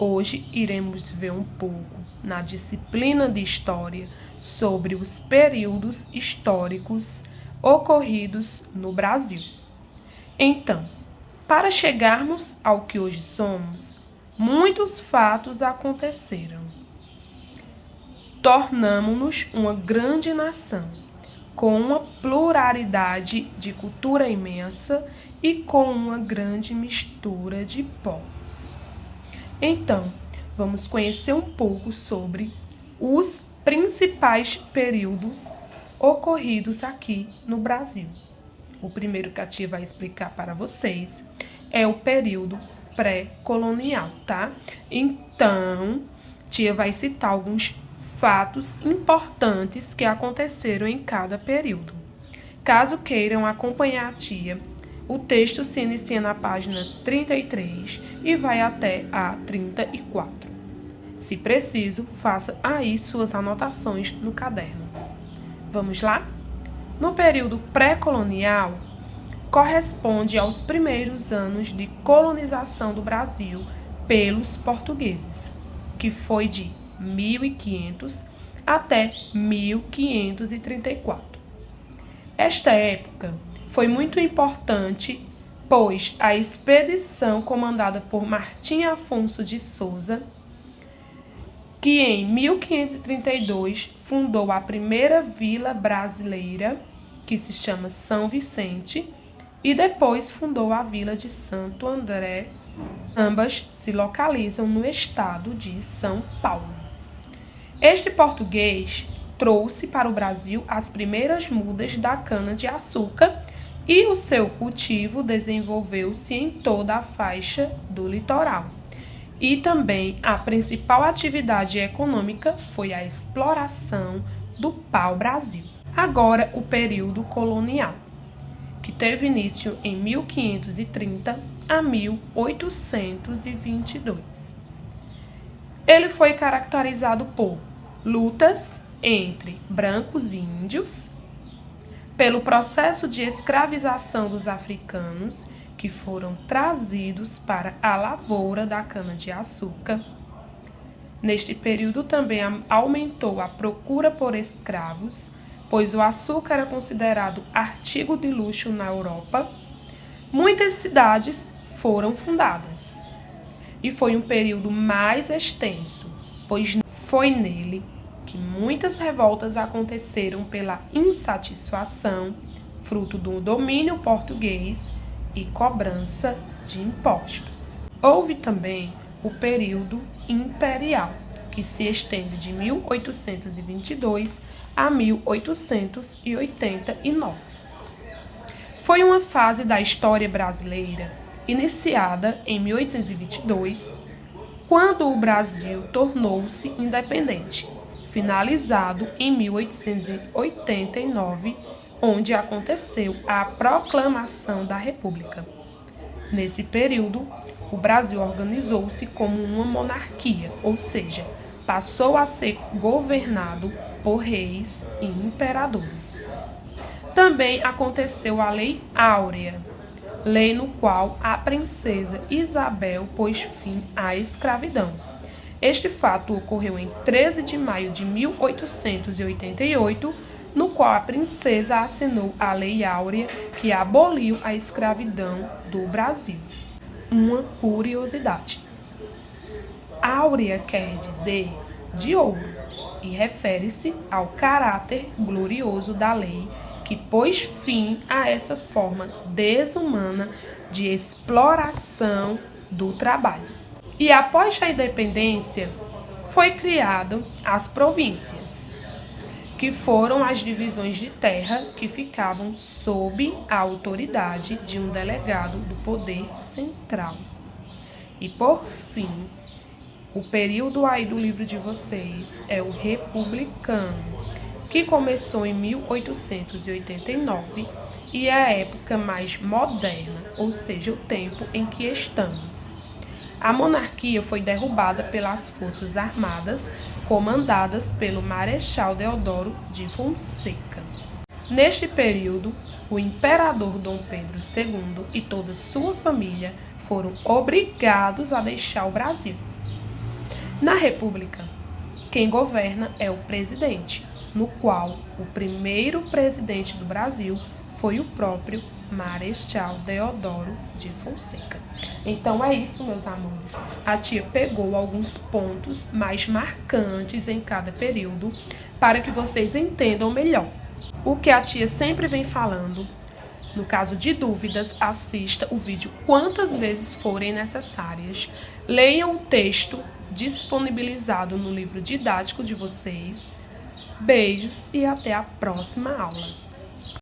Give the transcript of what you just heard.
Hoje iremos ver um pouco na disciplina de História sobre os períodos históricos ocorridos no Brasil. Então, para chegarmos ao que hoje somos, muitos fatos aconteceram. Tornamo-nos uma grande nação, com uma pluralidade de cultura imensa e com uma grande mistura de povos. Então, vamos conhecer um pouco sobre os principais períodos ocorridos aqui no Brasil. O primeiro que a tia vai explicar para vocês é o período pré-colonial, tá? Então, tia vai citar alguns fatos importantes que aconteceram em cada período. Caso queiram acompanhar a tia, o texto se inicia na página 33 e vai até a 34. Se preciso, faça aí suas anotações no caderno. Vamos lá? No período pré-colonial, corresponde aos primeiros anos de colonização do Brasil pelos portugueses, que foi de 1500 até 1534. Esta época foi muito importante, pois a expedição comandada por Martim Afonso de Souza, que em 1532 fundou a primeira vila brasileira, que se chama São Vicente, e depois fundou a vila de Santo André. Ambas se localizam no estado de São Paulo. Este português trouxe para o Brasil as primeiras mudas da cana-de-açúcar e o seu cultivo desenvolveu-se em toda a faixa do litoral. E também a principal atividade econômica foi a exploração do pau-brasil. Agora, o período colonial, que teve início em 1530 a 1822. Ele foi caracterizado por lutas entre brancos e índios, pelo processo de escravização dos africanos que foram trazidos para a lavoura da cana-de-açúcar. Neste período também aumentou a procura por escravos, pois o açúcar era considerado artigo de luxo na Europa. Muitas cidades foram fundadas e foi um período mais extenso, pois foi nele que muitas revoltas aconteceram pela insatisfação, fruto do domínio português e cobrança de impostos. Houve também o período imperial, que se estende de 1822 a 1889. Foi uma fase da história brasileira iniciada em 1822, quando o Brasil tornou-se independente, finalizado em 1889, onde aconteceu a proclamação da República. Nesse período, o Brasil organizou-se como uma monarquia, ou seja, passou a ser governado por reis e imperadores. Também aconteceu a Lei Áurea, lei no qual a princesa Isabel pôs fim à escravidão. Este fato ocorreu em 13 de maio de 1888, no qual a princesa assinou a Lei Áurea, que aboliu a escravidão do Brasil. Uma curiosidade: áurea quer dizer de ouro e refere-se ao caráter glorioso da lei que pôs fim a essa forma desumana de exploração do trabalho. E após a independência, foi criado as províncias, que foram as divisões de terra que ficavam sob a autoridade de um delegado do poder central. E por fim, o período aí do livro de vocês é o republicano, que começou em 1889 e é a época mais moderna, ou seja, o tempo em que estamos. A monarquia foi derrubada pelas forças armadas, comandadas pelo Marechal Deodoro de Fonseca. Neste período, o imperador Dom Pedro II e toda sua família foram obrigados a deixar o Brasil. Na República, quem governa é o presidente, no qual o primeiro presidente do Brasil foi o próprio Marechal Deodoro de Fonseca. Então é isso, meus amores. A tia pegou alguns pontos mais marcantes em cada período para que vocês entendam melhor. O que a tia sempre vem falando. No caso de dúvidas, assista o vídeo quantas vezes forem necessárias. Leiam o texto disponibilizado no livro didático de vocês. Beijos e até a próxima aula.